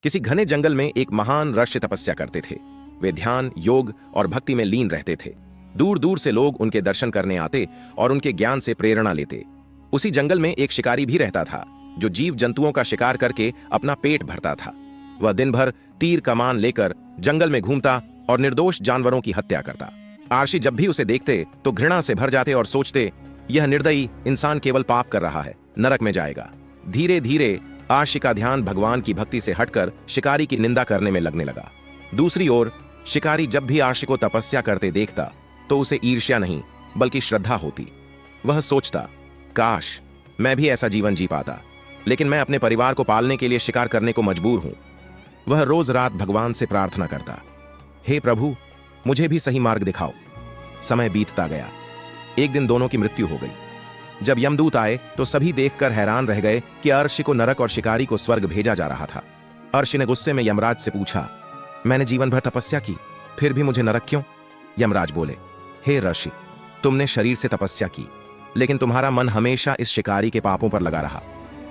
किसी घने जंगल में एक महान ऋषि तपस्या करते थे। वे ध्यान, योग और भक्ति में लीन रहते थे। दूर दूर से लोग उनके दर्शन करने आते और उनके ज्ञान से प्रेरणा लेते। उसी जंगल में एक शिकारी भी रहता था जो जीव जंतुओं का शिकार करके अपना पेट भरता था। वह दिन भर तीर कमान लेकर जंगल में घूमता और निर्दोष जानवरों की हत्या करता। आर्षि जब भी उसे देखते तो घृणा से भर जाते और सोचते, यह निर्दयी इंसान केवल पाप कर रहा है, नरक में जाएगा। धीरे धीरे आर्षि का ध्यान भगवान की भक्ति से हटकर शिकारी की निंदा करने में लगने लगा। दूसरी ओर शिकारी जब भी आर्षि को तपस्या करते देखता तो उसे ईर्ष्या नहीं बल्कि श्रद्धा होती। वह सोचता, काश मैं भी ऐसा जीवन जी पाता, लेकिन मैं अपने परिवार को पालने के लिए शिकार करने को मजबूर हूं। वह रोज रात भगवान से प्रार्थना करता, हे प्रभु, मुझे भी सही मार्ग दिखाओ। समय बीतता गया। एक दिन दोनों की मृत्यु हो गई। जब यमदूत आए तो सभी देखकर हैरान रह गए कि अर्षि को नरक और शिकारी को स्वर्ग भेजा जा रहा था। अर्षि ने गुस्से में यमराज से पूछा, मैंने जीवन भर तपस्या की, फिर भी मुझे नरक क्यों? यमराज बोले, हे ऋषि, तुमने शरीर से तपस्या की, लेकिन तुम्हारा मन हमेशा इस शिकारी के पापों पर लगा रहा।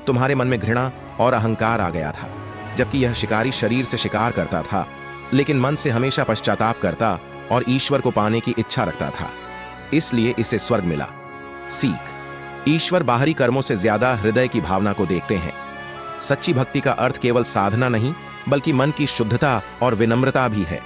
तुम्हारे मन में घृणा और अहंकार आ गया था। जबकि यह शिकारी शरीर से शिकार करता था, लेकिन मन से हमेशा पश्चाताप करता और ईश्वर को पाने की इच्छा रखता था। इसलिए इसे स्वर्ग मिला। सीख: ईश्वर बाहरी कर्मों से ज्यादा हृदय की भावना को देखते हैं। सच्ची भक्ति का अर्थ केवल साधना नहीं बल्कि मन की शुद्धता और विनम्रता भी है।